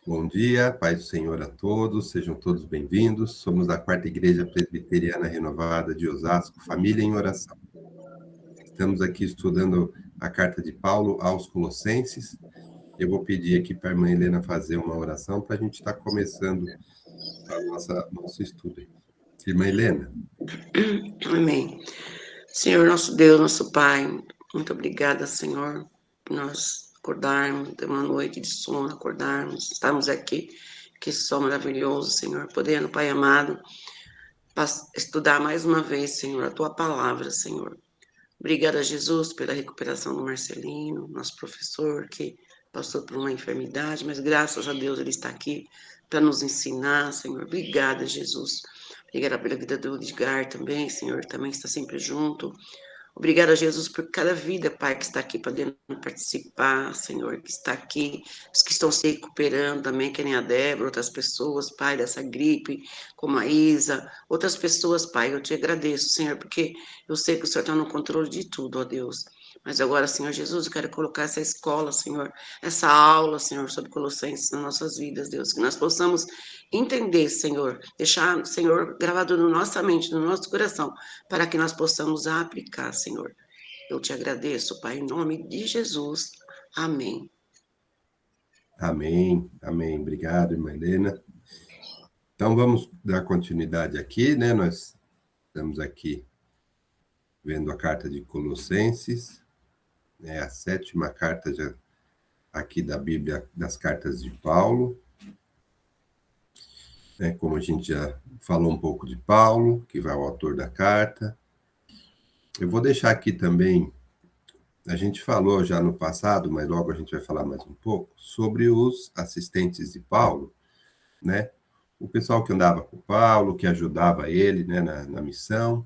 Bom dia, paz do Senhor a todos, sejam todos bem-vindos. Somos da Quarta Igreja Presbiteriana Renovada de Osasco, Família em Oração. Estamos aqui estudando a carta de Paulo aos Colossenses. Eu vou pedir aqui para a irmã Helena fazer uma oração para a gente estar começando nosso estudo. Irmã Helena. Amém. Senhor, nosso Deus, nosso Pai, muito obrigada, Senhor, por nós acordarmos, ter uma noite de sono, acordarmos, estarmos aqui, que sol maravilhoso, Senhor, podendo, Pai amado, estudar mais uma vez, Senhor, a Tua palavra, Senhor. Obrigada, Jesus, pela recuperação do Marcelino, nosso professor, que passou por uma enfermidade, mas graças a Deus ele está aqui para nos ensinar, Senhor. Obrigada, Jesus. Obrigada pela vida do Edgar também, Senhor, também está sempre junto. Obrigada, Jesus, por cada vida, Pai, que está aqui podendo participar, Senhor, que está aqui, os que estão se recuperando também, que nem a Débora, outras pessoas, Pai, dessa gripe, como a Isa, outras pessoas, Pai, eu te agradeço, Senhor, porque eu sei que o Senhor está no controle de tudo, ó Deus. Mas agora, Senhor Jesus, eu quero colocar essa escola, Senhor, essa aula, Senhor, sobre Colossenses nas nossas vidas, Deus, que nós possamos entender, Senhor, deixar, Senhor, gravado na nossa mente, no nosso coração, para que nós possamos aplicar, Senhor. Eu te agradeço, Pai, em nome de Jesus. Amém. Amém, amém. Obrigado, irmã Helena. Então, vamos dar continuidade aqui, né? Nós estamos aqui vendo a carta de Colossenses, né? A 7ª carta aqui da Bíblia, das cartas de Paulo. Como a gente já falou um pouco de Paulo, que vai ao autor da carta. Eu vou deixar aqui também, a gente falou já no passado, mas logo a gente vai falar mais um pouco, sobre os assistentes de Paulo, né? O pessoal que andava com Paulo, que ajudava ele, né, na missão,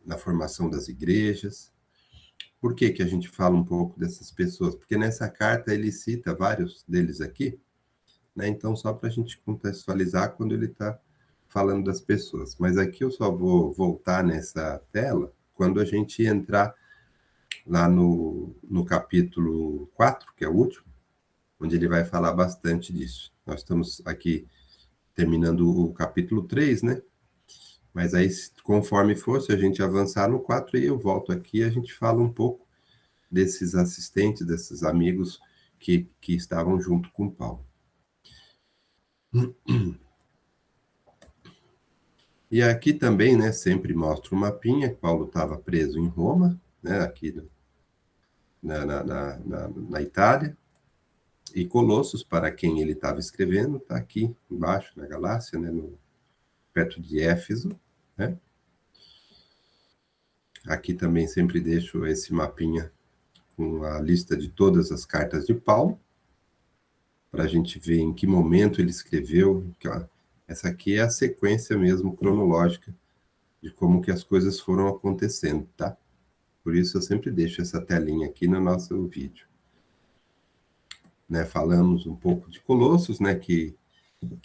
na formação das igrejas. Por que a gente fala um pouco dessas pessoas? Porque nessa carta ele cita vários deles aqui, né? Então, só para a gente contextualizar quando ele está falando das pessoas. Mas aqui eu só vou voltar nessa tela quando a gente entrar lá no capítulo 4, que é o último, onde ele vai falar bastante disso. Nós estamos aqui terminando o capítulo 3, né? Mas aí, conforme for, se a gente avançar no 4, aí eu volto aqui e a gente fala um pouco desses assistentes, desses amigos que estavam junto com Paulo. E aqui também, né, sempre mostra um mapinha, que Paulo estava preso em Roma, né, aqui na Itália, e Colossos, para quem ele estava escrevendo, está aqui embaixo, na Galácia, né, perto de Éfeso, né? Aqui também sempre deixo esse mapinha com a lista de todas as cartas de Paulo, para a gente ver em que momento ele escreveu. Essa aqui é a sequência mesmo cronológica de como que as coisas foram acontecendo, tá? Por isso eu sempre deixo essa telinha aqui no nosso vídeo. Né, falamos um pouco de Colossos, né, que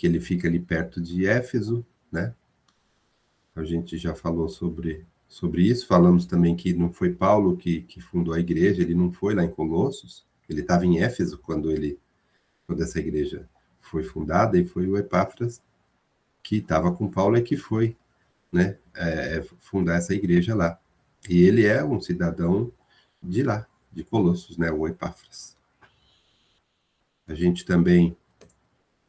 ele fica ali perto de Éfeso, né? A gente já falou sobre isso, falamos também que não foi Paulo que fundou a igreja, ele não foi lá em Colossos, ele estava em Éfeso quando essa igreja foi fundada, e foi o Epáfras que estava com Paulo e que foi, né, fundar essa igreja lá. E ele é um cidadão de lá, de Colossos, né, o Epáfras. A gente também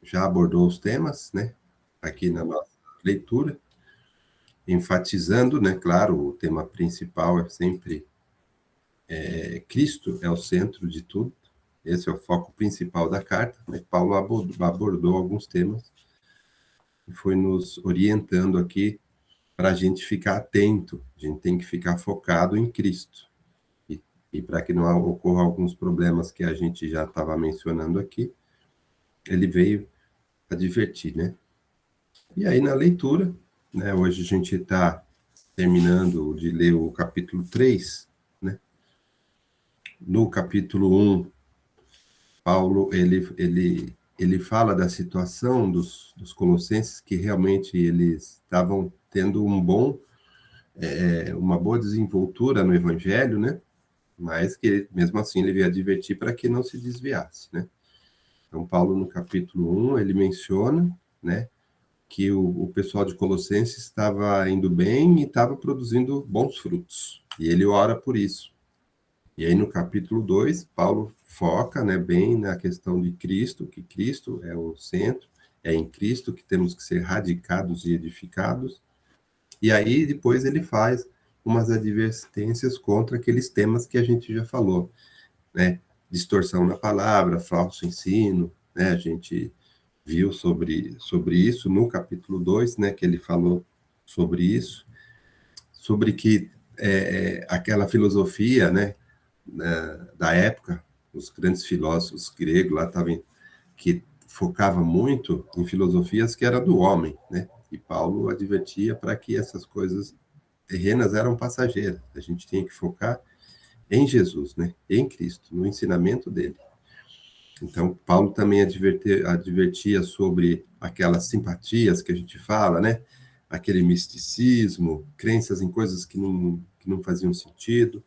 já abordou os temas, né, aqui na nossa leitura, enfatizando, né, claro, o tema principal é sempre Cristo é o centro de tudo. Esse é o foco principal da carta, mas Paulo abordou alguns temas e foi nos orientando aqui para a gente ficar atento, a gente tem que ficar focado em Cristo. E para que não ocorra alguns problemas que a gente já estava mencionando aqui, ele veio advertir, né? E aí na leitura, né, hoje a gente está terminando de ler o capítulo 3, né? No capítulo 1, Paulo, ele fala da situação dos colossenses, que realmente eles estavam tendo uma boa desenvoltura no evangelho, né? Mas que, mesmo assim, ele veio advertir para que não se desviasse, né? Então, Paulo, no capítulo 1, ele menciona, né, que o pessoal de Colossenses estava indo bem e estava produzindo bons frutos. E ele ora por isso. E aí, no capítulo 2, Paulo foca, né, bem na questão de Cristo, que Cristo é o centro, é em Cristo que temos que ser radicados e edificados. E aí, depois, ele faz umas advertências contra aqueles temas que a gente já falou, né? Distorção na palavra, falso ensino, né? A gente viu sobre isso no capítulo 2, né? Que ele falou sobre isso, sobre que aquela filosofia, né? Da época, os grandes filósofos gregos lá estavam que focava muito em filosofias que era do homem, né? E Paulo advertia para que essas coisas terrenas eram passageiras. A gente tinha que focar em Jesus, né? Em Cristo, no ensinamento dele. Então, Paulo também advertia sobre aquelas simpatias que a gente fala, né? Aquele misticismo, crenças em coisas que não faziam sentido.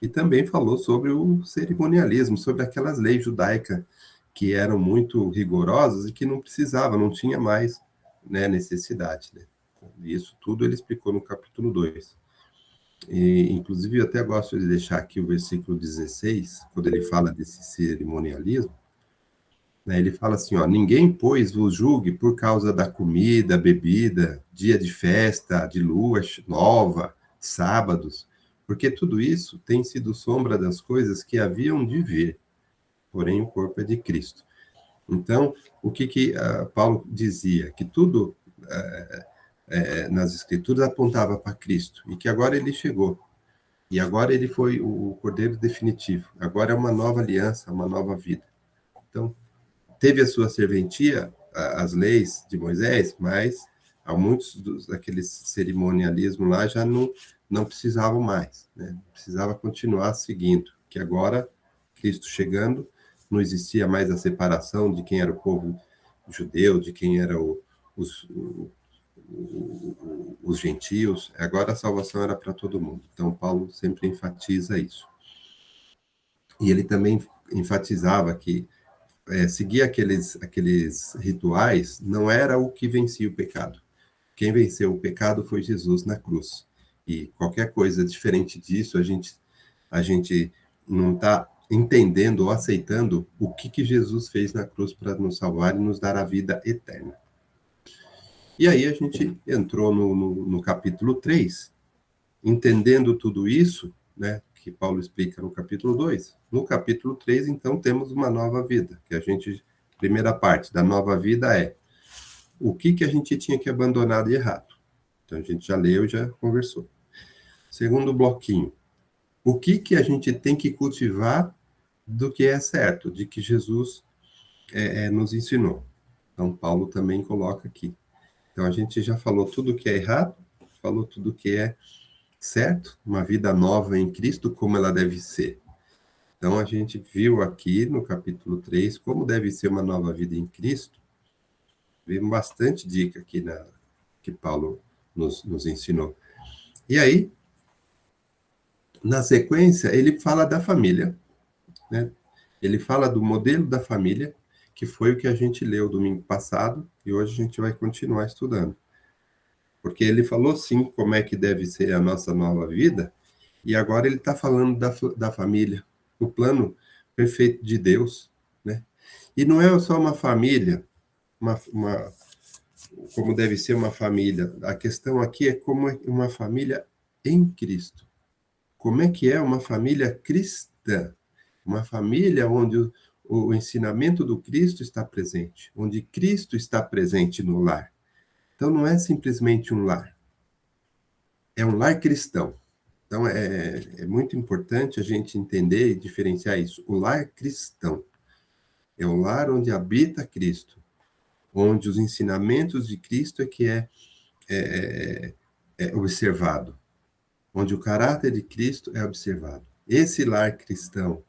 E também falou sobre o cerimonialismo, sobre aquelas leis judaicas que eram muito rigorosas e que não precisava, não tinha mais, né, necessidade. Né? Isso tudo ele explicou no capítulo 2. E, inclusive, eu até gosto de deixar aqui o versículo 16, quando ele fala desse cerimonialismo, né, ele fala assim, ó, ninguém, pois, vos julgue por causa da comida, bebida, dia de festa, de lua nova, sábados, porque tudo isso tem sido sombra das coisas que haviam de vir, porém o corpo é de Cristo. Então, o que Paulo dizia? Que tudo nas Escrituras apontava para Cristo, e que agora ele chegou. E agora ele foi o Cordeiro definitivo. Agora é uma nova aliança, uma nova vida. Então, teve a sua serventia, as leis de Moisés, mas há muitos daqueles cerimonialismos lá já não precisavam mais, né? Precisava continuar seguindo, que agora, Cristo chegando, não existia mais a separação de quem era o povo judeu, de quem era os gentios, agora a salvação era para todo mundo. Então, Paulo sempre enfatiza isso. E ele também enfatizava que seguir aqueles rituais não era o que vencia o pecado. Quem venceu o pecado foi Jesus na cruz. E qualquer coisa diferente disso, a gente não está entendendo ou aceitando o que Jesus fez na cruz para nos salvar e nos dar a vida eterna. E aí a gente entrou no capítulo 3, entendendo tudo isso, né, que Paulo explica no capítulo 2. No capítulo 3, então, temos uma nova vida, que primeira parte da nova vida é o que a gente tinha que abandonar de errado. Então, a gente já leu e já conversou. Segundo bloquinho, o que a gente tem que cultivar do que é certo, de que Jesus nos ensinou. Então, Paulo também coloca aqui. Então, a gente já falou tudo que é errado, falou tudo que é certo, uma vida nova em Cristo, como ela deve ser. Então, a gente viu aqui no capítulo 3 como deve ser uma nova vida em Cristo. Vimos bastante dica aqui que Paulo nos ensinou. E aí, na sequência, ele fala da família, né? Ele fala do modelo da família, que foi o que a gente leu domingo passado, e hoje a gente vai continuar estudando. Porque ele falou, sim, como é que deve ser a nossa nova vida, e agora ele está falando da família, o plano perfeito de Deus, né? E não é só uma família, como deve ser uma família. A questão aqui é como é uma família em Cristo. Como é que é uma família cristã? Uma família onde o ensinamento do Cristo está presente, onde Cristo está presente no lar. Então, não é simplesmente um lar, é um lar cristão. Então, é muito importante a gente entender e diferenciar isso. O lar cristão é o lar onde habita Cristo, onde os ensinamentos de Cristo é que é observado, onde o caráter de Cristo é observado. Esse lar cristão,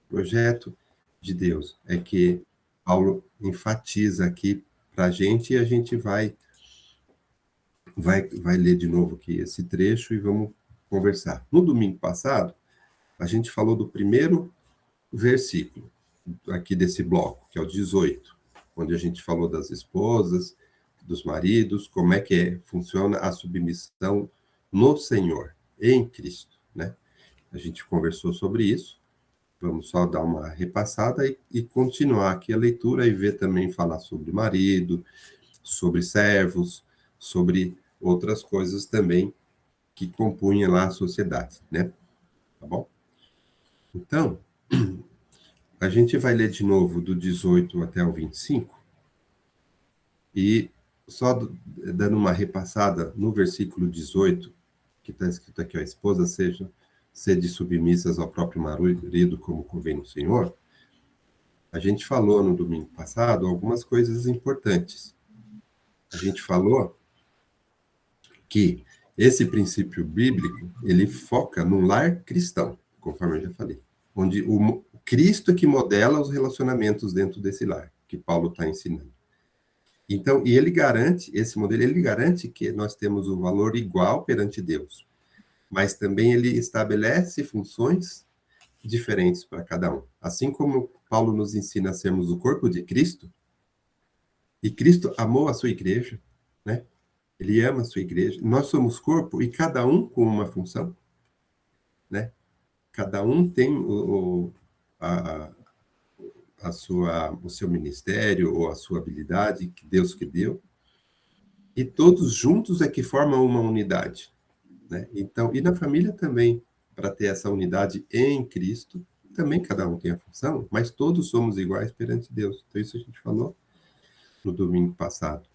projeto de Deus, é que Paulo enfatiza aqui para a gente, e a gente vai ler de novo aqui esse trecho e vamos conversar. No domingo passado, a gente falou do primeiro versículo, aqui desse bloco, que é o 18, onde a gente falou das esposas, dos maridos, como é que funciona a submissão no Senhor, em Cristo, né? A gente conversou sobre isso. Vamos só dar uma repassada e continuar aqui a leitura e ver também falar sobre marido, sobre servos, sobre outras coisas também que compunham lá a sociedade, né? Tá bom? Então, a gente vai ler de novo do 18 até o 25 e só dando uma repassada no versículo 18, que está escrito aqui, ó, a esposa sede submissas ao próprio marido, como convém no Senhor. A gente falou no domingo passado algumas coisas importantes. A gente falou que esse princípio bíblico, ele foca no lar cristão, conforme eu já falei, onde o Cristo é que modela os relacionamentos dentro desse lar, que Paulo está ensinando. Então, e ele garante, esse modelo, ele garante que nós temos o valor igual perante Deus, mas também ele estabelece funções diferentes para cada um. Assim como Paulo nos ensina a sermos o corpo de Cristo, e Cristo amou a sua igreja, né? Ele ama a sua igreja. Nós somos corpo e cada um com uma função, né? Cada um tem o seu ministério ou a sua habilidade que Deus que deu, e todos juntos é que formam uma unidade, né? Então, e na família também, para ter essa unidade em Cristo, também cada um tem a função, mas todos somos iguais perante Deus. Então, isso a gente falou no domingo passado.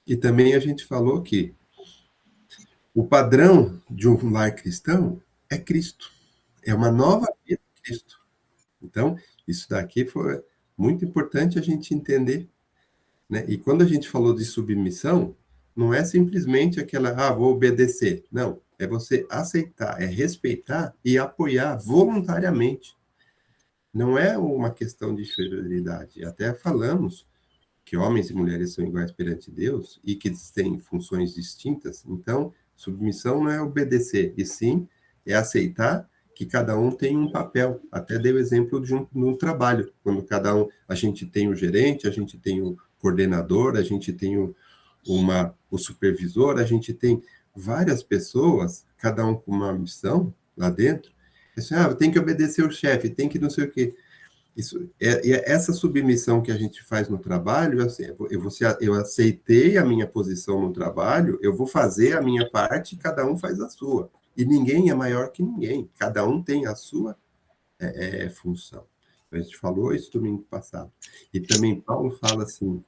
E também a gente falou que o padrão de um lar cristão é Cristo. É uma nova vida em Cristo. Então, isso daqui foi muito importante a gente entender, né? E quando a gente falou de submissão, não é simplesmente aquela, vou obedecer. Não, é você aceitar, é respeitar e apoiar voluntariamente. Não é uma questão de inferioridade. Até falamos que homens e mulheres são iguais perante Deus e que têm funções distintas. Então, submissão não é obedecer, e sim é aceitar que cada um tem um papel. Até dei o exemplo no trabalho, quando a gente tem o gerente, a gente tem o coordenador, a gente tem o supervisor, a gente tem várias pessoas, cada um com uma missão lá dentro. Assim, tem que obedecer o chefe, tem que não sei o quê. Essa submissão que a gente faz no trabalho, assim, eu aceitei a minha posição no trabalho, eu vou fazer a minha parte e cada um faz a sua. E ninguém é maior que ninguém, cada um tem a sua função. A gente falou isso domingo passado. E também Paulo fala assim,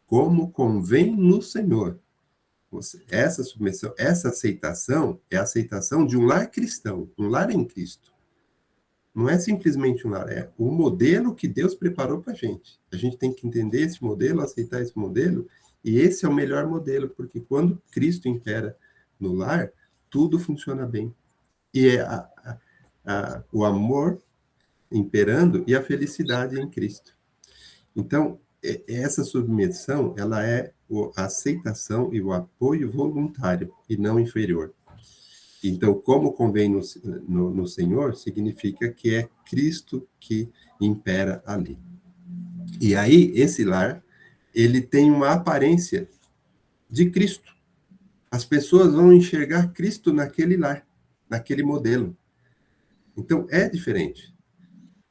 como convém no Senhor. Essa submissão, essa aceitação é a aceitação de um lar cristão, um lar em Cristo. Não é simplesmente um lar, é o modelo que Deus preparou para a gente. A gente tem que entender esse modelo, aceitar esse modelo, e esse é o melhor modelo, porque quando Cristo impera no lar, tudo funciona bem. E é o amor imperando e a felicidade em Cristo. Então, essa submissão, ela é a aceitação e o apoio voluntário, e não inferior. Então, como convém no Senhor, significa que é Cristo que impera ali. E aí, esse lar, ele tem uma aparência de Cristo. As pessoas vão enxergar Cristo naquele lar, naquele modelo. Então, é diferente.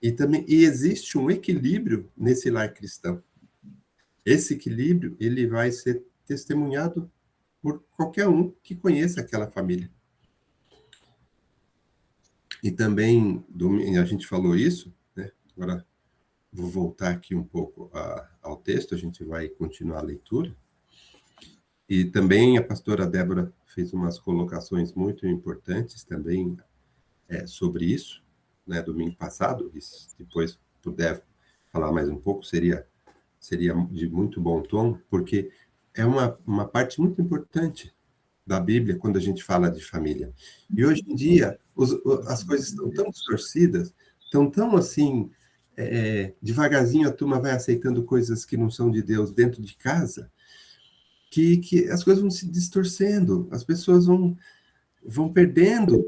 E existe um equilíbrio nesse lar cristão. Esse equilíbrio, ele vai ser testemunhado por qualquer um que conheça aquela família. E também, a gente falou isso, né? Agora vou voltar aqui um pouco ao texto, a gente vai continuar a leitura. E também a pastora Débora fez umas colocações muito importantes também sobre isso, né, domingo passado, e se depois puder falar mais um pouco, seria de muito bom tom, porque é uma parte muito importante da Bíblia quando a gente fala de família. E hoje em dia, as coisas estão tão distorcidas, estão tão assim, devagarzinho a turma vai aceitando coisas que não são de Deus dentro de casa, que as coisas vão se distorcendo, as pessoas vão perdendo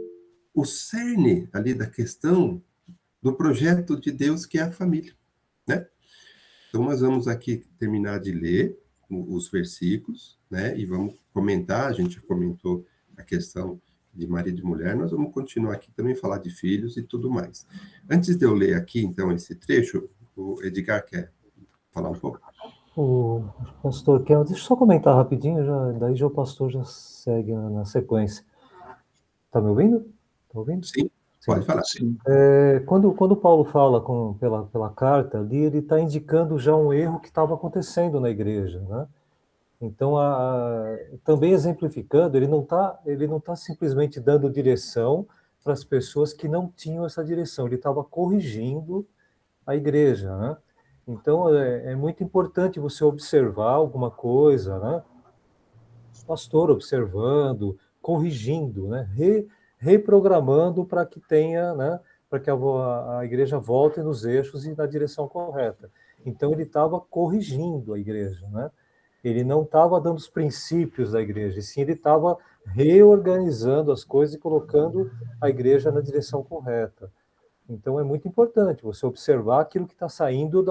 o cerne ali da questão do projeto de Deus, que é a família. né? Então, nós vamos aqui terminar de ler os versículos, né? E vamos comentar, a gente já comentou a questão de marido e mulher, nós vamos continuar aqui também falar de filhos e tudo mais. Antes de eu ler aqui, então, esse trecho, o Edgar quer falar um pouco? O pastor quer, deixa eu só comentar rapidinho, daí já o pastor já segue na sequência. Tá me ouvindo? Tá ouvindo? Sim, pode falar. Sim. Quando Paulo fala pela carta ali, ele está indicando já um erro que estava acontecendo na igreja, né? Então, também exemplificando, ele não tá simplesmente dando direção para as pessoas que não tinham essa direção, ele estava corrigindo a igreja, né? Então, é muito importante você observar alguma coisa, né? Pastor observando, corrigindo, né? Reprogramando para que tenha, né? Para que a igreja volte nos eixos e na direção correta. Então, ele estava corrigindo a igreja, né? Ele não estava dando os princípios da igreja, e sim ele estava reorganizando as coisas e colocando a igreja na direção correta. Então, é muito importante você observar aquilo que está saindo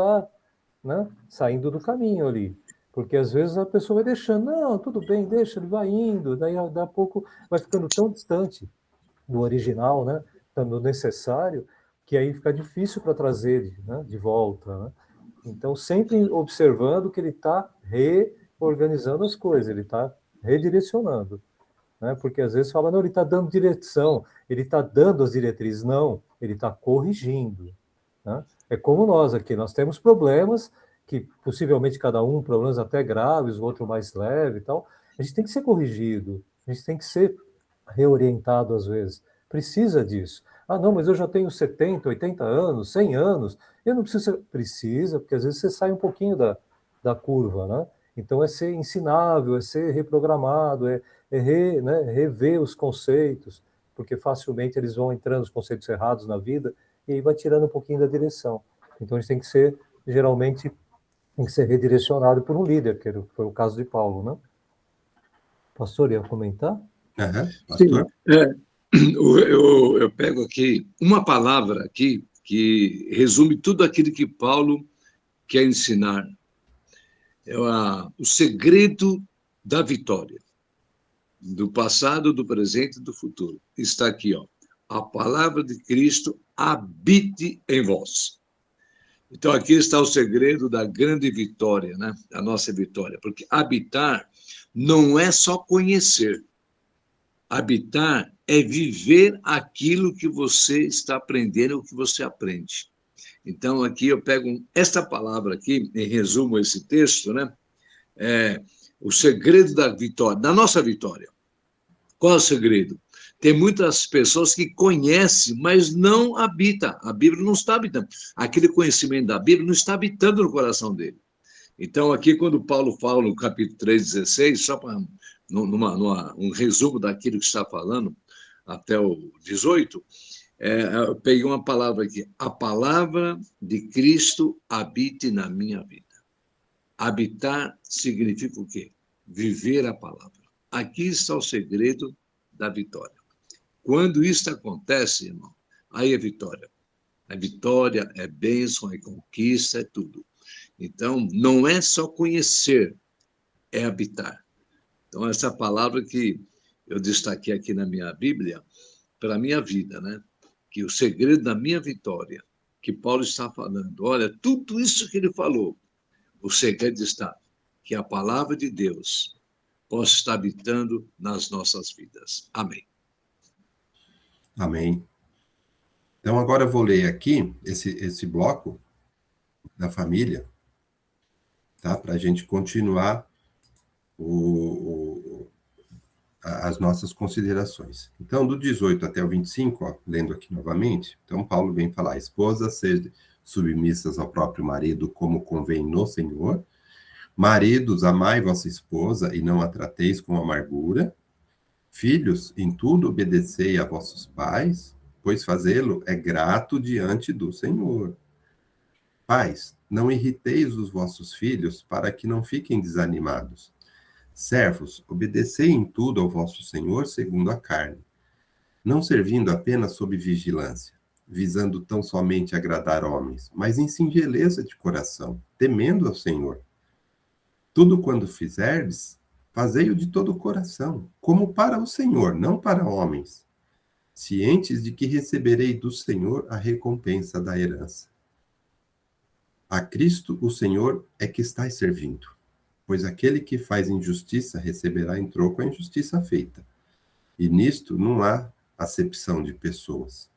saindo do caminho ali. Porque às vezes a pessoa vai deixando, não, tudo bem, deixa, ele vai indo, daí a pouco vai ficando tão distante do original, né, do necessário, que aí fica difícil para trazer ele, né, de volta, né? Então, sempre observando que ele está reorganizando as coisas, ele está redirecionando, né? Porque às vezes fala, não, ele está dando direção, ele está dando as diretrizes. Não, ele está corrigindo, né? É como nós aqui, nós temos problemas que possivelmente cada um, problemas até graves, o outro mais leve e tal. A gente tem que ser corrigido, a gente tem que ser reorientado às vezes. Precisa disso. Ah, não, mas eu já tenho 70, 80 anos, 100 anos, eu não preciso ser... Precisa, porque às vezes você sai um pouquinho da curva, né? Então é ser ensinável, é ser reprogramado, né, rever os conceitos, porque facilmente eles vão entrando os conceitos errados na vida e aí vai tirando um pouquinho da direção. Então a gente tem que ser, geralmente, tem que ser redirecionado por um líder, que foi o caso de Paulo, né? Pastor, ia comentar? Uhum, pastor? Sim, eu pego aqui uma palavra aqui que resume tudo aquilo que Paulo quer ensinar. É o segredo da vitória, do passado, do presente e do futuro. Está aqui, ó. A palavra de Cristo habite em vós. Então, aqui está o segredo da grande vitória, né? A nossa vitória. Porque habitar não é só conhecer. Habitar é viver aquilo que você está aprendendo, o que você aprende. Então, aqui eu pego esta palavra aqui, em resumo esse texto, né? O segredo da vitória, da nossa vitória. Qual é o segredo? Tem muitas pessoas que conhecem, mas não habitam. A Bíblia não está habitando. Aquele conhecimento da Bíblia não está habitando no coração dele. Então, aqui, quando Paulo fala no capítulo 3,16, só para um resumo daquilo que está falando, até o 18, eu peguei uma palavra aqui. A palavra de Cristo habite na minha vida. Habitar significa o quê? Viver a palavra. Aqui está o segredo da vitória. Quando isso acontece, irmão, aí é vitória. A vitória é bênção, é conquista, é tudo. Então, não é só conhecer, é habitar. Então, essa palavra que eu destaquei aqui na minha Bíblia, para a minha vida, né? Que o segredo da minha vitória, que Paulo está falando, olha, tudo isso que ele falou, o segredo está que a palavra de Deus possa estar habitando nas nossas vidas. Amém. Amém. Então, agora eu vou ler aqui esse bloco da família, tá? Para a gente continuar as nossas considerações. Então, do 18 até o 25, ó, lendo aqui novamente, então Paulo vem falar, esposas, sejam submissas ao próprio marido, como convém no Senhor. Maridos, amai vossa esposa e não a trateis com amargura. Filhos, em tudo obedecei a vossos pais, pois fazê-lo é grato diante do Senhor. Pais, não irriteis os vossos filhos, para que não fiquem desanimados. Servos, obedecei em tudo ao vosso Senhor segundo a carne, não servindo apenas sob vigilância, visando tão somente agradar homens, mas em singeleza de coração, temendo ao Senhor. Tudo quando fizerdes, fazei-o de todo o coração, como para o Senhor, não para homens, cientes de que receberei do Senhor a recompensa da herança. A Cristo, o Senhor, é que estáis servindo, pois aquele que faz injustiça receberá em troco a injustiça feita. E nisto não há acepção de pessoas.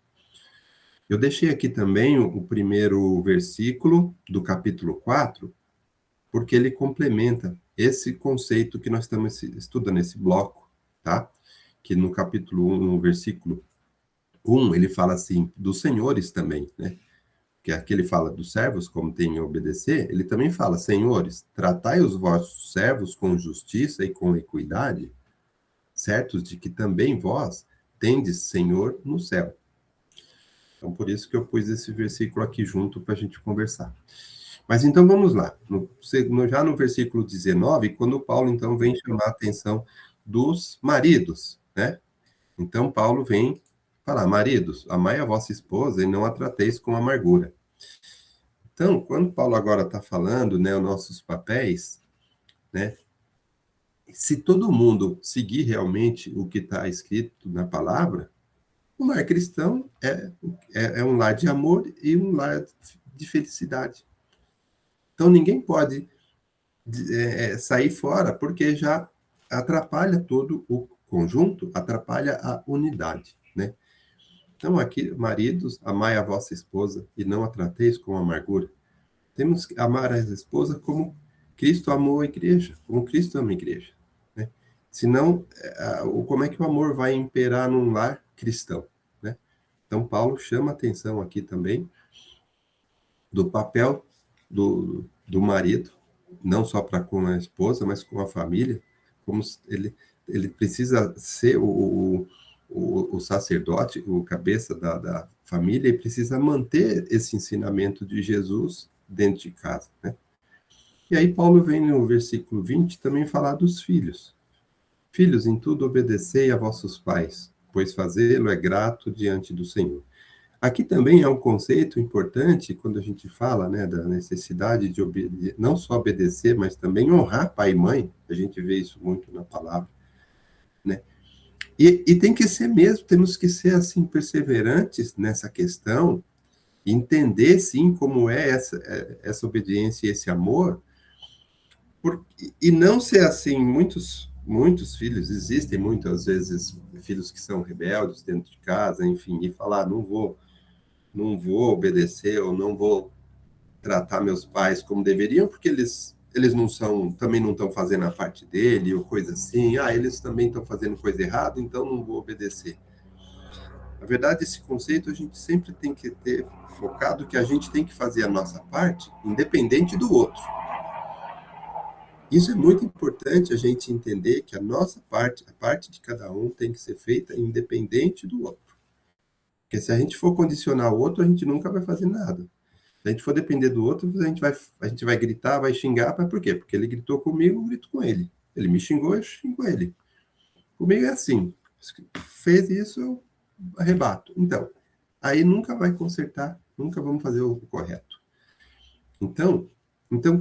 Eu deixei aqui também o primeiro versículo do capítulo 4, porque ele complementa esse conceito que nós estamos estudando nesse bloco, tá? Que no capítulo 1, no versículo 1, ele fala assim, dos senhores também, né? Que aqui ele fala dos servos, como tem a obedecer, ele também fala, senhores, tratai os vossos servos com justiça e com equidade, certos de que também vós tendes Senhor no céu. Então, por isso que eu pus esse versículo aqui junto para a gente conversar. Mas então, vamos lá. Já no versículo 19, quando Paulo, então, vem chamar a atenção dos maridos, né? Então, Paulo vem falar, maridos, amai a vossa esposa e não a trateis com amargura. Então, quando Paulo agora está falando, né, os nossos papéis, né? Se todo mundo seguir realmente o que está escrito na palavra, o lar cristão é um lar de amor e um lar de felicidade. Então, ninguém pode sair fora, porque já atrapalha todo o conjunto, atrapalha a unidade, né? Então, aqui, maridos, amai a vossa esposa e não a trateis com amargura. Temos que amar a esposa como Cristo amou a igreja, como Cristo ama a igreja, né? Senão, como é que o amor vai imperar num lar cristão, né? Então, Paulo chama atenção aqui também do papel do marido, não só para com a esposa, mas com a família, como ele precisa ser o sacerdote, o cabeça da família, e precisa manter esse ensinamento de Jesus dentro de casa, né? E aí Paulo vem no versículo 20 também falar dos filhos. Filhos, em tudo obedecei a vossos pais, pois fazê-lo é grato diante do Senhor. Aqui também é um conceito importante quando a gente fala, né, da necessidade de não só obedecer, mas também honrar pai e mãe. A gente vê isso muito na palavra, né? E tem que ser mesmo, temos que ser assim perseverantes nessa questão, entender sim como é essa obediência e esse amor, e não ser assim, muitos filhos, existem muitas vezes filhos que são rebeldes dentro de casa, enfim, e falar, não vou obedecer, ou não vou tratar meus pais como deveriam, porque eles não são, também não estão fazendo a parte dele, ou coisa assim, eles também estão fazendo coisa errada, então não vou obedecer. Na verdade, esse conceito a gente sempre tem que ter focado que a gente tem que fazer a nossa parte, independente do outro. Isso é muito importante a gente entender que a nossa parte, a parte de cada um, tem que ser feita independente do outro. Porque se a gente for condicionar o outro, a gente nunca vai fazer nada. Se a gente for depender do outro, a gente vai gritar, vai xingar, mas por quê? Porque ele gritou comigo, eu grito com ele. Ele me xingou, eu xingo ele. Comigo é assim. Fez isso, eu arrebato. Então, aí nunca vai consertar, nunca vamos fazer o correto. Então,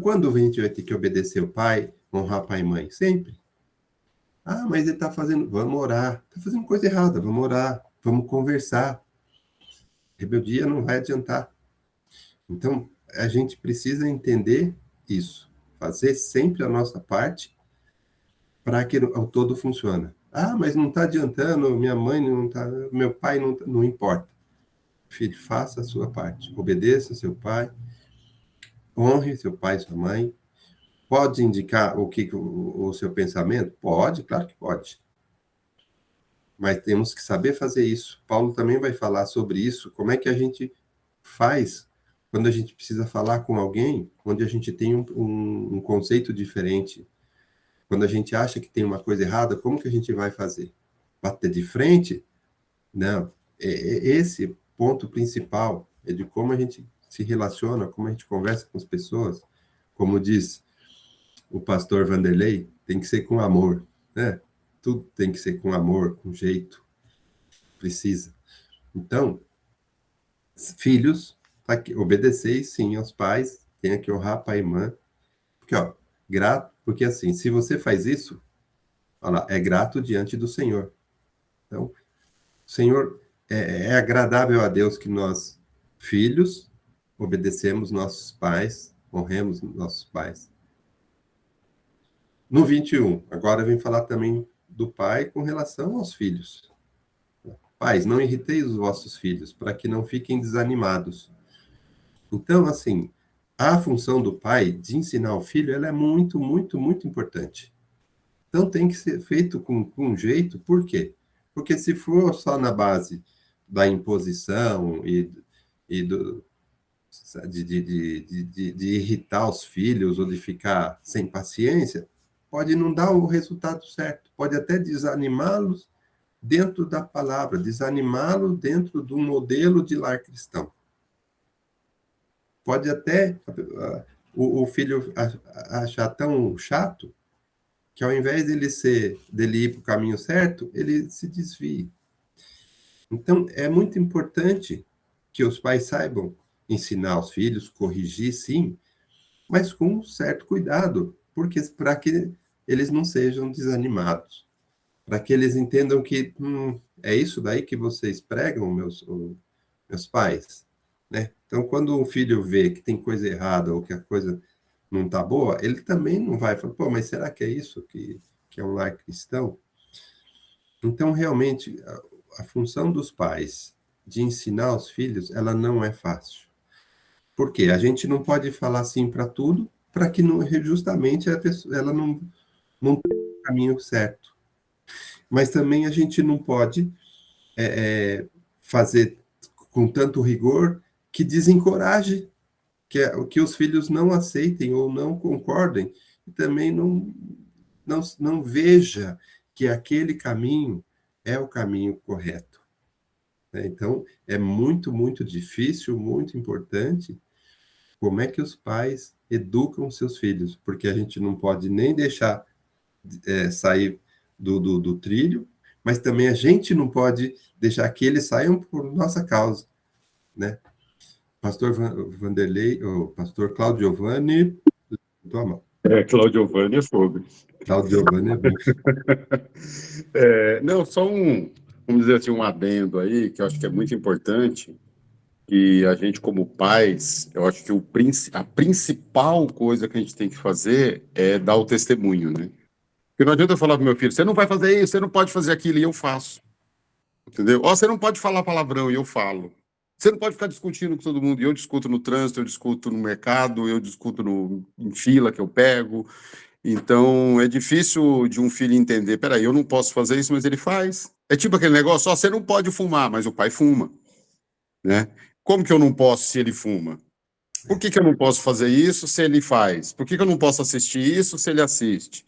quando a gente vai ter que obedecer o pai, honrar pai e mãe? Sempre. Mas ele está fazendo... Vamos orar. Está fazendo coisa errada, vamos orar. Vamos conversar. Rebeldia não vai adiantar. Então, a gente precisa entender isso. Fazer sempre a nossa parte para que o todo funcione. Mas não está adiantando, minha mãe não está... Meu pai não importa. Filho, faça a sua parte. Obedeça seu pai. Honre seu pai e sua mãe. Pode indicar o seu pensamento? Pode, claro que pode. Mas temos que saber fazer isso. Paulo também vai falar sobre isso. Como é que a gente faz quando a gente precisa falar com alguém onde a gente tem um conceito diferente? Quando a gente acha que tem uma coisa errada, como que a gente vai fazer? Bater de frente? Não. Esse ponto principal é de como a gente se relaciona, como a gente conversa com as pessoas. Como diz o pastor Vanderlei, tem que ser com amor, né? Tudo tem que ser com amor, com jeito. Precisa. Então, Filhos, obedeceis sim aos pais, tenha que honrar pai e mãe. Porque, ó, grato, porque assim, se você faz isso, olha lá, é grato diante do Senhor. Então, o Senhor, é agradável a Deus que nós, filhos, obedecemos nossos pais, honremos nossos pais. No 21, agora vem falar também do pai com relação aos filhos. Pais, não irriteis os vossos filhos, para que não fiquem desanimados. Então, assim, a função do pai de ensinar o filho, ela é muito, muito, muito importante. Então, tem que ser feito com jeito, por quê? Porque se for só na base da imposição e de irritar os filhos ou de ficar sem paciência, pode não dar o resultado certo, pode até desanimá-los dentro da palavra, desanimá-lo dentro do modelo de lar cristão. Pode até o filho achar tão chato que ao invés dele ir para o caminho certo, ele se desvie. Então, é muito importante que os pais saibam ensinar os filhos, corrigir, sim, mas com um certo cuidado, porque para que eles não sejam desanimados, para que eles entendam que é isso daí que vocês pregam, meus pais, né? Então, quando um filho vê que tem coisa errada ou que a coisa não está boa, ele também não vai falar, pô, mas será que é isso que é um lar cristão? Então, realmente, a função dos pais de ensinar os filhos, ela não é fácil. Por quê? A gente não pode falar sim para tudo, para que não, justamente a pessoa, ela não tenha o caminho certo. Mas também a gente não pode fazer com tanto rigor que desencoraje que os filhos não aceitem ou não concordem, e também não veja que aquele caminho é o caminho correto. Então, é muito, muito difícil, muito importante como é que os pais educam seus filhos, porque a gente não pode nem deixar sair do trilho, mas também a gente não pode deixar que eles saiam por nossa causa, né? Pastor Vanderlei, o pastor Claudio Giovanni, tua mão. Claudio Giovanni é fogo. Claudio Giovanni é bom. Não, só vamos dizer assim, um adendo aí, que eu acho que é muito importante, que a gente, como pais, eu acho que a principal coisa que a gente tem que fazer é dar o testemunho, né? Porque não adianta eu falar pro meu filho, você não vai fazer isso, você não pode fazer aquilo, e eu faço. Entendeu? Ó, você não pode falar palavrão, e eu falo. Você não pode ficar discutindo com todo mundo, e eu discuto no trânsito, eu discuto no mercado, eu discuto em fila que eu pego. Então, é difícil de um filho entender, peraí, eu não posso fazer isso, mas ele faz. É tipo aquele negócio, ó, você não pode fumar, mas o pai fuma, né? Como que eu não posso se ele fuma? Por que eu não posso fazer isso se ele faz? Por que eu não posso assistir isso se ele assiste?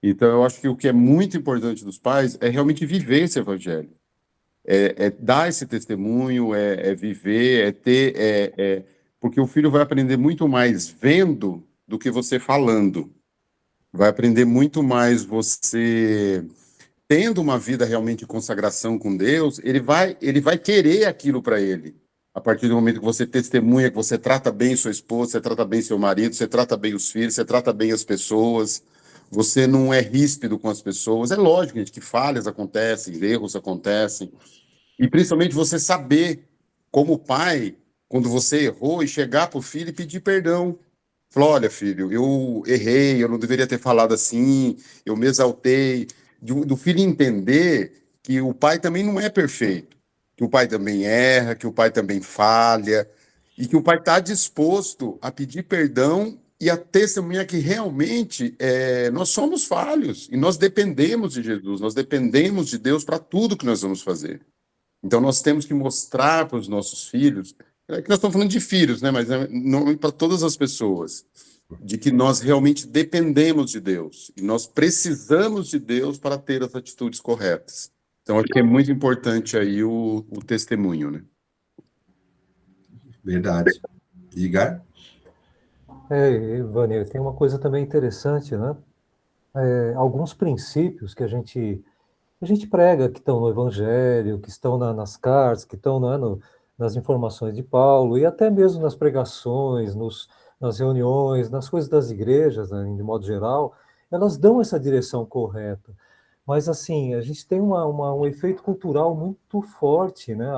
Então, eu acho que o que é muito importante dos pais é realmente viver esse evangelho. É dar esse testemunho, é viver, é ter... porque o filho vai aprender muito mais vendo do que você falando. Vai aprender muito mais você tendo uma vida realmente de consagração com Deus, ele vai querer aquilo para ele. A partir do momento que você testemunha, que você trata bem sua esposa, você trata bem seu marido, você trata bem os filhos, você trata bem as pessoas, você não é ríspido com as pessoas. É lógico, gente, que falhas acontecem, erros acontecem. E principalmente você saber, como pai, quando você errou, e chegar para o filho e pedir perdão. Falou, olha, filho, eu errei, eu não deveria ter falado assim, eu me exaltei. Do filho entender que o pai também não é perfeito, que o pai também erra, que o pai também falha, e que o pai está disposto a pedir perdão e a testemunhar que realmente nós somos falhos, e nós dependemos de Jesus, nós dependemos de Deus para tudo que nós vamos fazer. Então, nós temos que mostrar para os nossos filhos, que nós estamos falando de filhos, né? Mas não para todas as pessoas, de que nós realmente dependemos de Deus, e nós precisamos de Deus para ter as atitudes corretas. Então, acho que é muito importante aí o testemunho, né? Verdade. Diga. Ivani, tem uma coisa também interessante, né? Alguns princípios que a gente prega, que estão no Evangelho, que estão nas cartas, que estão, né, nas informações de Paulo, e até mesmo nas pregações, nas reuniões, nas coisas das igrejas, né, de modo geral, elas dão essa direção correta. Mas, assim, a gente tem um efeito cultural muito forte, né?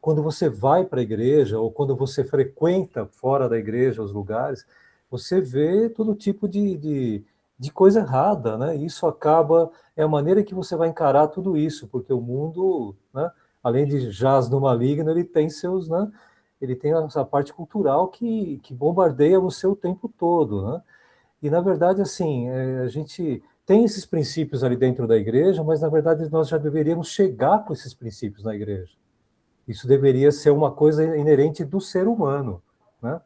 Quando você vai para a igreja, ou quando você frequenta fora da igreja os lugares, você vê todo tipo de coisa errada, né? Isso acaba, é a maneira que você vai encarar tudo isso, porque o mundo, né, além de jaz no maligno, ele tem seus, né, ele tem essa parte cultural que bombardeia você o tempo todo, né? E, na verdade, assim, a gente tem esses princípios ali dentro da igreja, mas, na verdade, nós já deveríamos chegar com esses princípios na igreja. Isso deveria ser uma coisa inerente do ser humano, né?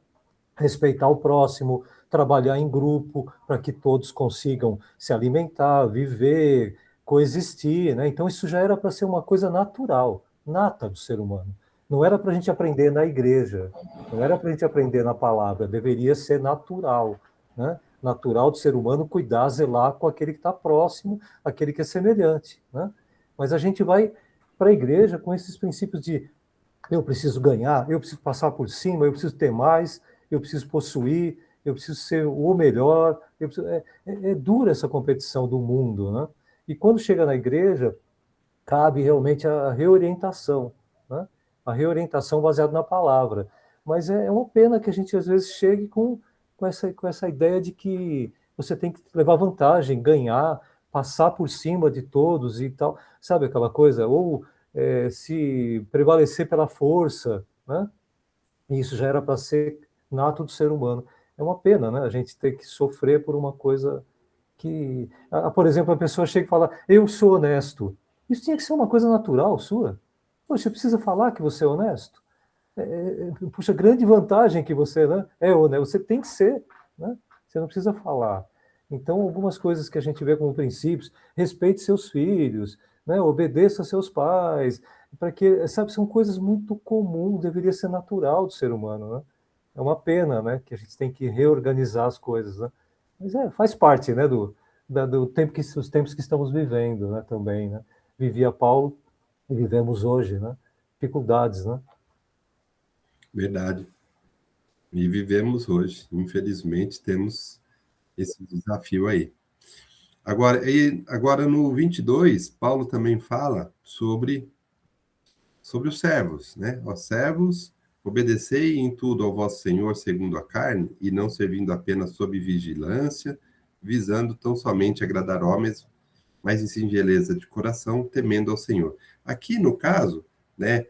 Respeitar o próximo, trabalhar em grupo para que todos consigam se alimentar, viver, coexistir, né? Então isso já era para ser uma coisa natural, nata do ser humano. Não era para a gente aprender na igreja, não era para a gente aprender na palavra, deveria ser natural, né? Natural do ser humano cuidar, zelar com aquele que está próximo, aquele que é semelhante, né? Mas a gente vai para a igreja com esses princípios de eu preciso ganhar, eu preciso passar por cima, eu preciso ter mais, eu preciso possuir, eu preciso ser o melhor. É dura essa competição do mundo, né? E quando chega na igreja, cabe realmente a reorientação, né? A reorientação baseada na palavra. Mas é uma pena que a gente às vezes chegue com essa ideia de que você tem que levar vantagem, ganhar, passar por cima de todos e tal. Sabe aquela coisa? Ou se prevalecer pela força, né? Isso já era para ser nato do ser humano. É uma pena, né? A gente ter que sofrer por uma coisa que... por exemplo, a pessoa chega e fala, eu sou honesto. Isso tinha que ser uma coisa natural sua. Poxa, você precisa falar que você é honesto? Puxa, grande vantagem que você, né, é honesto. Você tem que ser, né? Você não precisa falar. Então, algumas coisas que a gente vê como princípios, respeite seus filhos, né, obedeça a seus pais, para que, sabe, são coisas muito comuns, deveria ser natural do ser humano, né? É uma pena, né, que a gente tem que reorganizar as coisas, né? Mas faz parte, né, do tempo os tempos que estamos vivendo, né, também, né? Vivia Paulo e vivemos hoje, né? Dificuldades, né? Verdade. E vivemos hoje. Infelizmente, temos esse desafio aí. Agora no 22, Paulo também fala sobre os servos, né? Os servos, obedecei em tudo ao vosso Senhor segundo a carne, e não servindo apenas sob vigilância, visando tão somente agradar homens, mas em singeleza de coração, temendo ao Senhor. Aqui, no caso, né,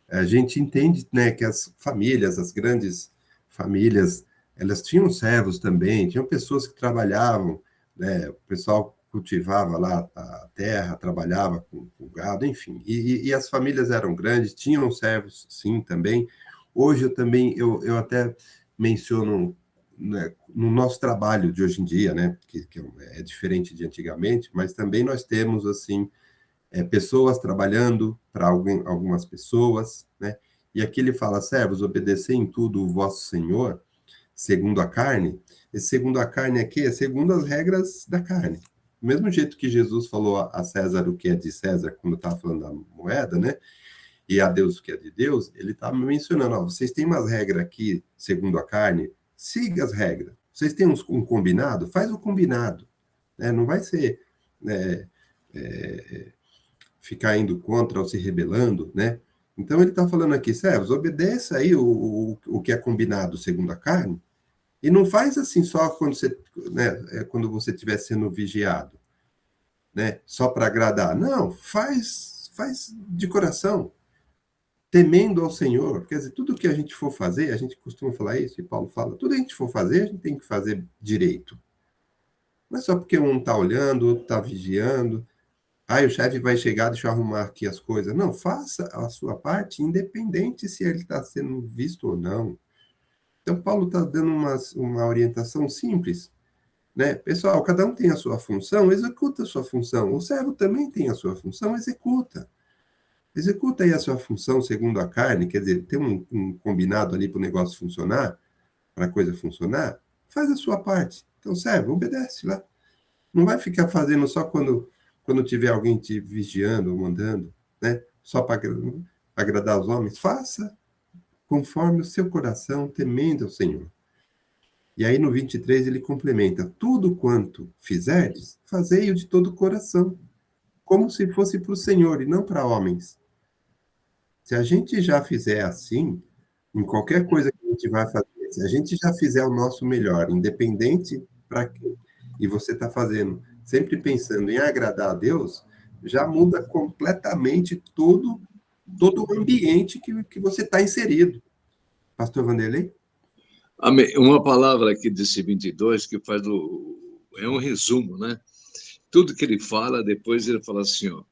a gente entende, né, que as famílias, as grandes famílias, elas tinham servos também, tinham pessoas que trabalhavam, né, o pessoal cultivava lá a terra, trabalhava com gado, enfim, e as famílias eram grandes, tinham servos, sim, também. Hoje eu até menciono, né, no nosso trabalho de hoje em dia, né, que é diferente de antigamente, mas também nós temos, assim, pessoas trabalhando para algumas pessoas, né? E aqui ele fala, servos, obedecei em tudo o vosso Senhor, segundo a carne. Esse segundo a carne aqui é segundo as regras da carne. Do mesmo jeito que Jesus falou a César o que é de César, quando estava falando da moeda, né? E a Deus o que é de Deus, ele estava mencionando, ó, vocês têm umas regras aqui, segundo a carne, siga as regras. Vocês têm um combinado? Faz o combinado, né? Não vai ser... né, ficar indo contra ou se rebelando, né? Então ele está falando aqui, servos, obedeça aí o que é combinado segundo a carne, e não faz assim só quando você, né, quando você estiver sendo vigiado, né? Só para agradar. Não, faz de coração, temendo ao Senhor. Quer dizer, tudo que a gente for fazer, a gente costuma falar isso, e Paulo fala, tudo que a gente for fazer, a gente tem que fazer direito. Não é só porque um está olhando, outro está vigiando. O chefe vai chegar, deixa eu arrumar aqui as coisas. Não, faça a sua parte, independente se ele está sendo visto ou não. Então, Paulo está dando uma orientação simples, né? Pessoal, cada um tem a sua função, executa a sua função. O servo também tem a sua função, executa. Executa aí a sua função segundo a carne, quer dizer, tem um combinado ali para o negócio funcionar, para a coisa funcionar, faz a sua parte. Então, servo, obedece lá. Não vai ficar fazendo só quando tiver alguém te vigiando ou mandando, né? Só para... agradar os homens? Faça conforme o seu coração, temendo ao Senhor. E aí no 23 ele complementa: tudo quanto fizerdes, fazei-o de todo o coração, como se fosse para o Senhor e não para homens. Se a gente já fizer assim, em qualquer coisa que a gente vai fazer, se a gente já fizer o nosso melhor, independente para quê, e você está fazendo, sempre pensando em agradar a Deus, já muda completamente todo o ambiente que você está inserido. Pastor Vanderlei? Amém. Uma palavra aqui desse 22 que faz é um resumo, né? Tudo que ele fala, depois ele fala assim, ó,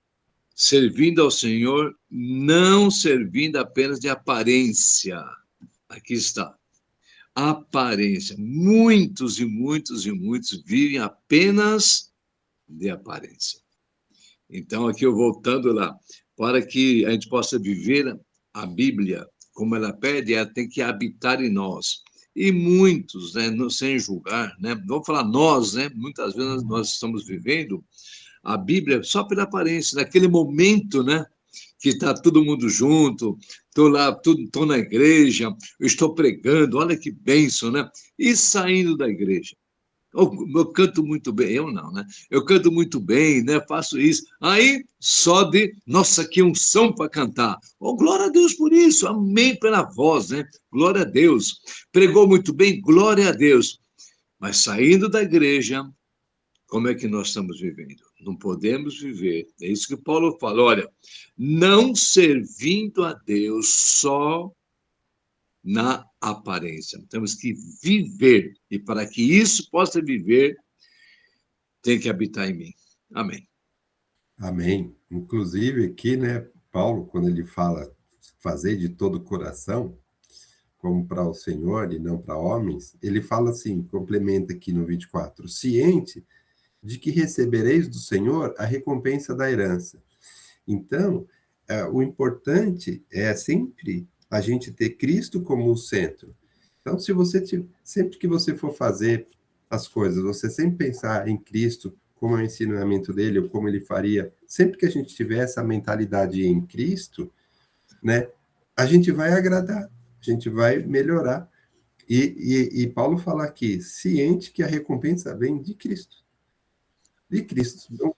servindo ao Senhor, não servindo apenas de aparência. Aqui está. Aparência. Muitos e muitos e muitos vivem apenas de aparência. Então, aqui eu voltando lá, para que a gente possa viver a Bíblia como ela pede, ela tem que habitar em nós. E muitos, né, sem julgar, né, vamos falar nós, né, muitas vezes nós estamos vivendo a Bíblia só pela aparência, naquele momento, né, que está todo mundo junto, estou lá, estou na igreja, eu estou pregando, olha que bênção, né? E saindo da igreja. Eu canto muito bem, eu não, né? Eu canto muito bem, né? Faço isso. Aí, só de, nossa, que unção para cantar. Oh, glória a Deus por isso, amém pela voz, né? Glória a Deus. Pregou muito bem, glória a Deus. Mas saindo da igreja, como é que nós estamos vivendo? Não podemos viver. É isso que Paulo fala. Olha, não servindo a Deus só na aparência. Temos que viver. E para que isso possa viver, tem que habitar em mim. Amém. Amém. Inclusive aqui, né, Paulo, quando ele fala fazer de todo o coração, como para o Senhor e não para homens, ele fala assim, complementa aqui no 24, ciente de que recebereis do Senhor a recompensa da herança. Então, o importante é sempre a gente ter Cristo como o centro. Então, se você sempre que você for fazer as coisas, você sempre pensar em Cristo, como é o ensinamento dele, ou como ele faria, sempre que a gente tiver essa mentalidade em Cristo, né, a gente vai agradar, a gente vai melhorar. E Paulo fala aqui, ciente que a recompensa vem de Cristo. De Cristo. Então,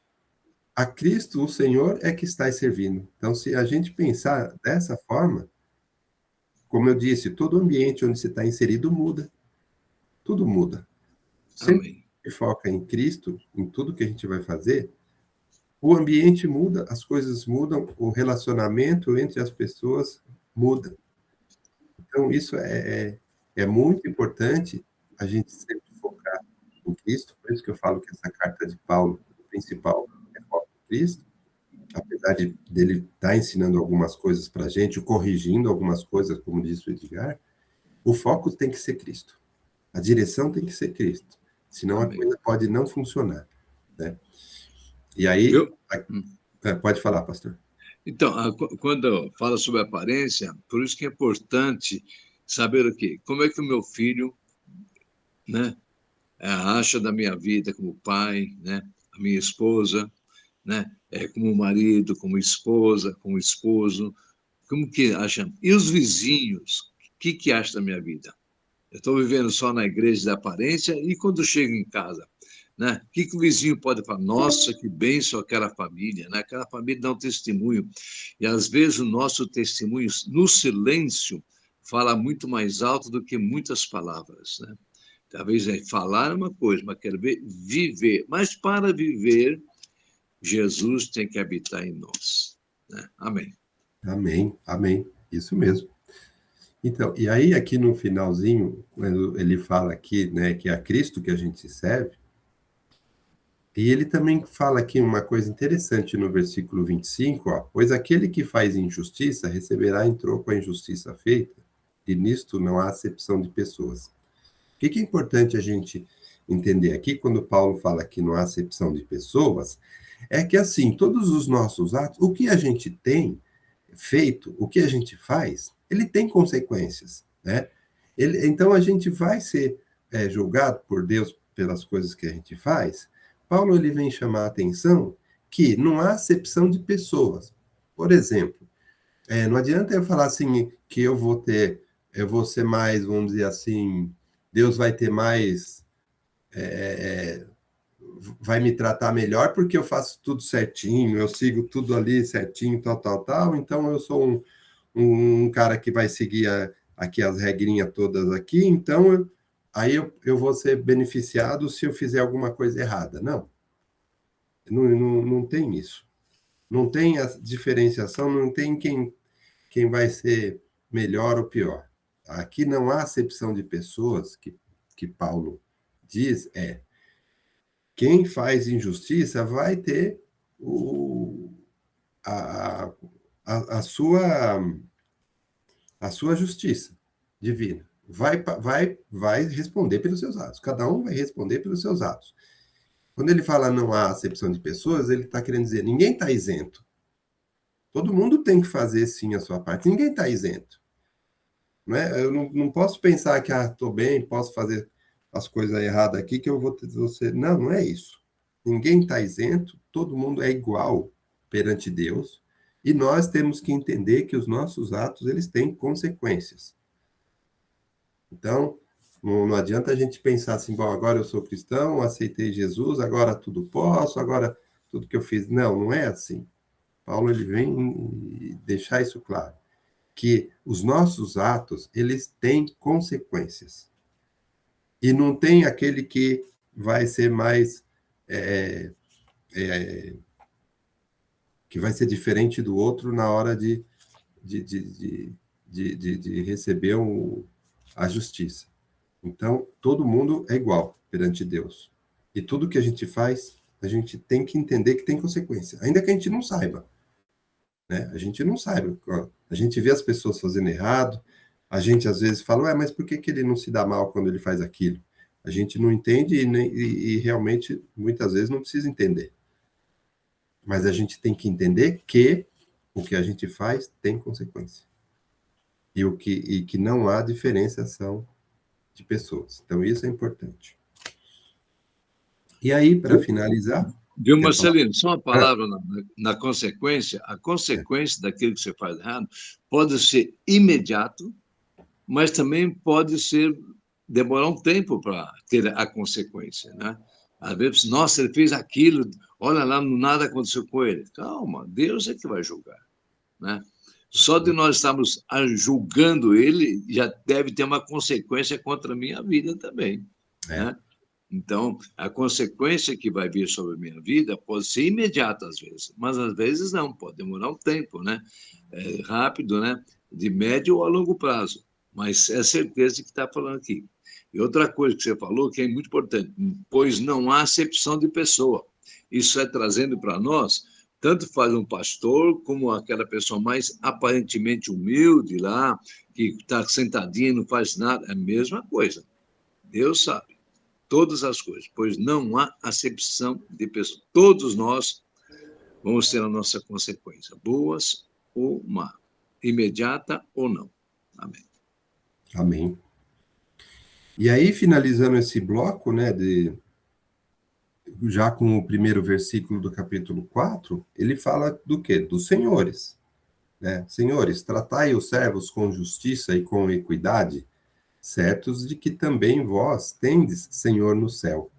a Cristo, o Senhor, é que está servindo. Então, se a gente pensar dessa forma, como eu disse, todo ambiente onde você está inserido muda. Tudo muda. Sempre que foca em Cristo, em tudo que a gente vai fazer, o ambiente muda, as coisas mudam, o relacionamento entre as pessoas muda. Então, isso é muito importante a gente sempre focar em Cristo, por isso que eu falo que essa carta de Paulo, principal, é foco em Cristo, apesar dele estar ensinando algumas coisas para a gente, corrigindo algumas coisas, como disse o Edgar, o foco tem que ser Cristo. A direção tem que ser Cristo. Senão a coisa pode não funcionar. Né? E aí... Pode falar, pastor. Então, quando fala sobre aparência, por isso que é importante saber o quê? Como é que o meu filho, né, acha da minha vida como pai, né, a minha esposa, né, como marido, como esposa, como esposo, como que acha? E os vizinhos, o que acham da minha vida? Eu estou vivendo só na igreja da aparência e quando chego em casa, né? O que o vizinho pode falar? Nossa, que bênção aquela família, né? Aquela família dá um testemunho. E às vezes o nosso testemunho, no silêncio, fala muito mais alto do que muitas palavras, né? Talvez falar é uma coisa, mas quero ver viver. Mas para viver, Jesus tem que habitar em nós. Né? Amém. Amém, amém. Isso mesmo. Então, e aí aqui no finalzinho, quando ele fala aqui, né, que é a Cristo que a gente serve, e ele também fala aqui uma coisa interessante no versículo 25, ó, pois aquele que faz injustiça receberá em troco a injustiça feita, e nisto não há acepção de pessoas. O que é importante a gente entender aqui, quando Paulo fala que não há acepção de pessoas, é que assim, todos os nossos atos, o que a gente tem feito, o que a gente faz, ele tem consequências, né? Então, a gente vai ser julgado por Deus pelas coisas que a gente faz. Paulo, ele vem chamar a atenção que não há acepção de pessoas. Por exemplo, Não adianta eu falar assim que eu vou ser mais, vamos dizer assim, Deus vai ter mais, vai me tratar melhor porque eu faço tudo certinho, eu sigo tudo ali certinho, tal, então eu sou um cara que vai seguir aqui as regrinhas todas aqui, então aí eu vou ser beneficiado se eu fizer alguma coisa errada. Não tem isso. Não tem a diferenciação, não tem quem vai ser melhor ou pior. Aqui não há acepção de pessoas, que Paulo diz, quem faz injustiça vai ter a, a sua justiça divina. Vai responder pelos seus atos. Cada um vai responder pelos seus atos. Quando ele fala não há acepção de pessoas, ele está querendo dizer ninguém está isento. Todo mundo tem que fazer, sim, a sua parte. Ninguém está isento. Não é? Eu não posso pensar que estou bem, posso fazer as coisas erradas aqui, que eu vou ter você. Não é isso. Ninguém está isento, todo mundo é igual perante Deus, e nós temos que entender que os nossos atos eles têm consequências. Então, não adianta a gente pensar assim, bom, agora eu sou cristão, aceitei Jesus, agora tudo posso, agora tudo que eu fiz. Não é assim. Paulo ele vem deixar isso claro, que os nossos atos, eles têm consequências. E não tem aquele que vai ser mais... que vai ser diferente do outro na hora de receber a justiça. Então, todo mundo é igual perante Deus. E tudo que a gente faz, a gente tem que entender que tem consequência, ainda que a gente não saiba. Né? A gente não sabe. A gente vê as pessoas fazendo errado, a gente às vezes fala, mas por que ele não se dá mal quando ele faz aquilo? A gente não entende e realmente, muitas vezes, não precisa entender. Mas a gente tem que entender que o que a gente faz tem consequência. E que não há diferenciação de pessoas. Então, isso é importante. E aí, para finalizar... Viu, Marcelino? Só uma palavra na consequência. A consequência daquilo que você faz errado pode ser imediato, mas também pode demorar um tempo para ter a consequência, né? Às vezes, nossa, ele fez aquilo, olha lá, nada aconteceu com ele. Calma, Deus é que vai julgar, né? Só de nós estarmos julgando ele, já deve ter uma consequência contra a minha vida também, né? Então, a consequência que vai vir sobre a minha vida pode ser imediata às vezes, mas às vezes não, pode demorar um tempo, né? Rápido, né? De médio ou a longo prazo, mas é certeza que está falando aqui. E outra coisa que você falou que é muito importante, pois não há acepção de pessoa. Isso é trazendo para nós, tanto faz um pastor como aquela pessoa mais aparentemente humilde lá, que está sentadinha e não faz nada, é a mesma coisa. Deus sabe todas as coisas, pois não há acepção de pessoas. Todos nós vamos ter a nossa consequência, boas ou má, imediata ou não. Amém. Amém. E aí, finalizando esse bloco, né, já com o primeiro versículo do capítulo 4, ele fala do quê? Dos senhores. Né? Senhores, tratai os servos com justiça e com equidade, certos de que também vós tendes Senhor no céu.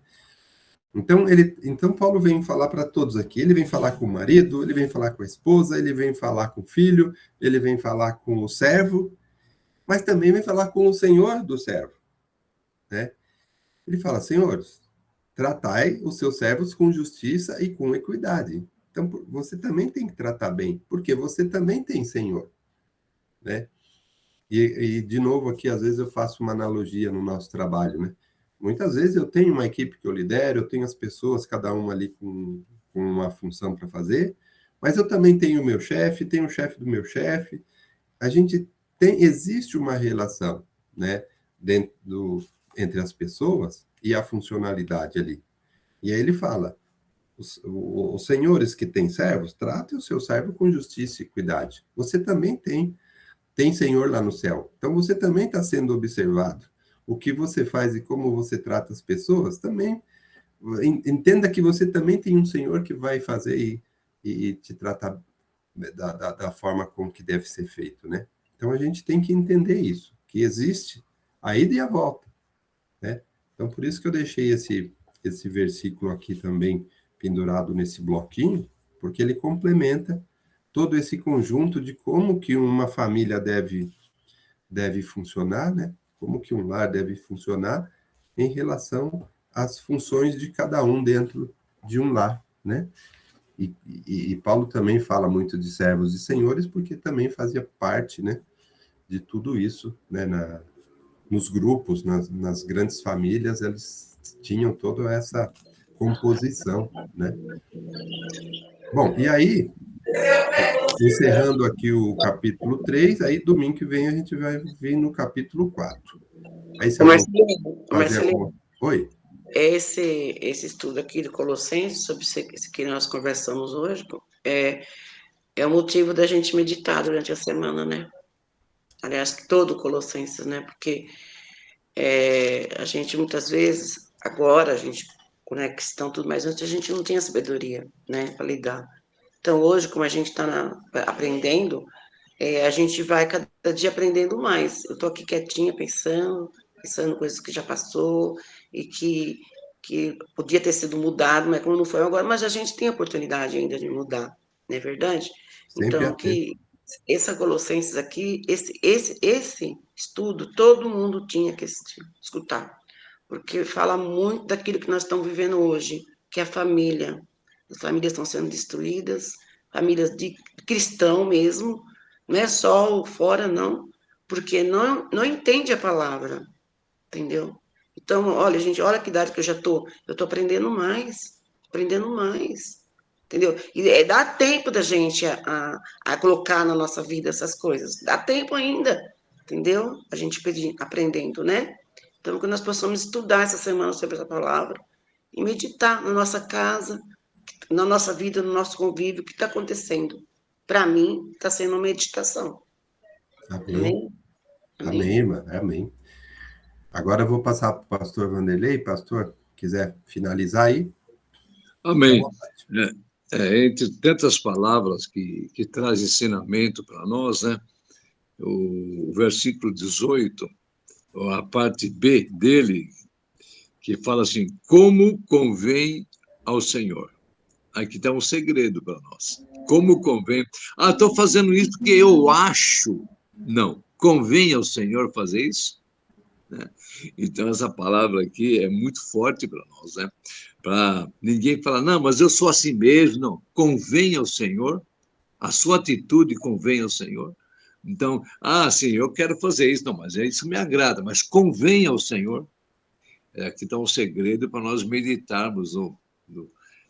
Então Paulo vem falar para todos aqui. Ele vem falar com o marido, ele vem falar com a esposa, ele vem falar com o filho, ele vem falar com o servo, mas também vem falar com o Senhor do servo. Né? Ele fala, senhores, tratai os seus servos com justiça e com equidade. Então, você também tem que tratar bem, porque você também tem Senhor. Né? E, de novo, aqui, às vezes eu faço uma analogia no nosso trabalho, né? Muitas vezes eu tenho uma equipe que eu lidero, eu tenho as pessoas, cada uma ali com uma função para fazer, mas eu também tenho o meu chefe, tenho o chefe do meu chefe. Existe uma relação, né, entre as pessoas e a funcionalidade ali. E aí ele fala, os senhores que têm servos, tratem o seu servo com justiça e equidade. Você também tem Senhor lá no céu. Então, você também está sendo observado. O que você faz e como você trata as pessoas, também entenda que você também tem um Senhor que vai fazer e te tratar da forma como que deve ser feito, né? Então, a gente tem que entender isso, que existe a ida e a volta, né? Então, por isso que eu deixei esse versículo aqui também pendurado nesse bloquinho, porque ele complementa todo esse conjunto de como que uma família deve funcionar, né? Como que um lar deve funcionar em relação às funções de cada um dentro de um lar, né? E Paulo também fala muito de servos e senhores, porque também fazia parte, né, de tudo isso, né, nos grupos, nas grandes famílias, eles tinham toda essa composição, né? Bom, e aí, encerrando aqui o capítulo 3, aí domingo que vem a gente vai vir no capítulo 4. Aí você Marcelino, Oi? esse estudo aqui de Colossenses, sobre esse que nós conversamos hoje, é o motivo da gente meditar durante a semana, né? Aliás, todo Colossenses, né? Porque a gente, muitas vezes, agora, a gente, com a questão tudo mais, antes a gente não tinha sabedoria, né? Para lidar. Então, hoje, como a gente está aprendendo, a gente vai cada dia aprendendo mais. Eu estou aqui quietinha, pensando coisas que já passou e que podia ter sido mudado, mas como não foi agora, mas a gente tem a oportunidade ainda de mudar, não é verdade? Sempre Então, que essa Colossenses aqui, esse estudo, todo mundo tinha que escutar, porque fala muito daquilo que nós estamos vivendo hoje, que é a família. As famílias estão sendo destruídas, famílias de cristão mesmo, não é só o fora, não, porque não entende a palavra, entendeu? Então, olha, gente, olha que idade que eu estou aprendendo mais, entendeu? E dá tempo da gente a colocar na nossa vida essas coisas, dá tempo ainda, entendeu? A gente aprendendo, né? Então, que nós possamos estudar essa semana sobre essa palavra e meditar na nossa casa, na nossa vida, no nosso convívio, o que está acontecendo. Para mim, está sendo uma meditação. Amém. Amém, irmã. Amém. Agora eu vou passar para o pastor Vanderlei. Pastor, quiser finalizar aí? Amém. Entre tantas palavras que traz ensinamento para nós, né? O versículo 18, a parte B dele, que fala assim, como convém ao Senhor. Aqui está um segredo para nós. Como convém... estou fazendo isso porque eu acho. Não, convém ao Senhor fazer isso? Né? Então, essa palavra aqui é muito forte para nós, né? Para ninguém falar, não, mas eu sou assim mesmo. Não, convém ao Senhor, a sua atitude convém ao Senhor. Então, sim, eu quero fazer isso. Não, mas isso me agrada, mas convém ao Senhor. Aqui está um segredo para nós meditarmos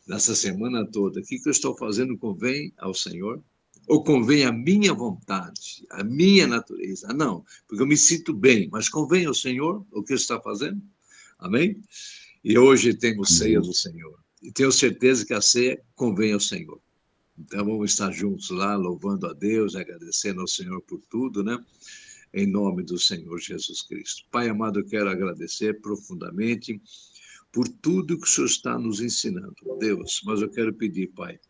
nessa semana toda. O que eu estou fazendo convém ao Senhor? Ou convém à minha vontade, à minha natureza? Não, porque eu me sinto bem, mas convém ao Senhor o que eu estou fazendo? Amém? E hoje temos ceia do Senhor. E tenho certeza que a ceia convém ao Senhor. Então, vamos estar juntos lá, louvando a Deus, agradecendo ao Senhor por tudo, né? Em nome do Senhor Jesus Cristo. Pai amado, eu quero agradecer profundamente por tudo que o Senhor está nos ensinando, Deus. Mas eu quero pedir, Pai,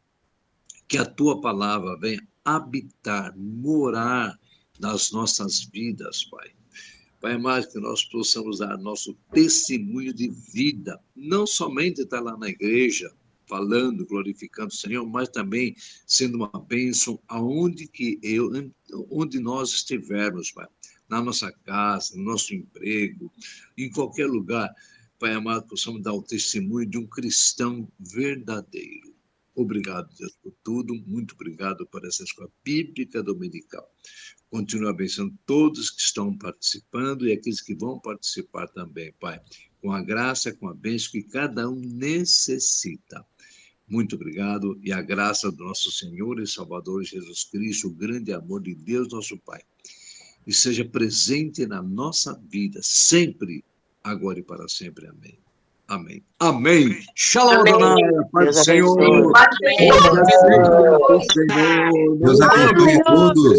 que a Tua palavra venha habitar, morar nas nossas vidas, Pai. Pai amado, que nós possamos dar nosso testemunho de vida, não somente estar lá na igreja, falando, glorificando o Senhor, mas também sendo uma bênção onde nós estivermos, Pai. Na nossa casa, no nosso emprego, em qualquer lugar. Pai amado, possamos dar o testemunho de um cristão verdadeiro. Obrigado, Deus, por tudo. Muito obrigado por essa escola bíblica dominical. Continua abençoando todos que estão participando e aqueles que vão participar também, Pai. Com a graça, com a bênção que cada um necessita. Muito obrigado, e a graça do nosso Senhor e Salvador Jesus Cristo, o grande amor de Deus, nosso Pai, e seja presente na nossa vida, sempre, agora e para sempre. Amém. Amém. Amém. Shalom, Adonai, Pai do Senhor. Deus abençoe a todos.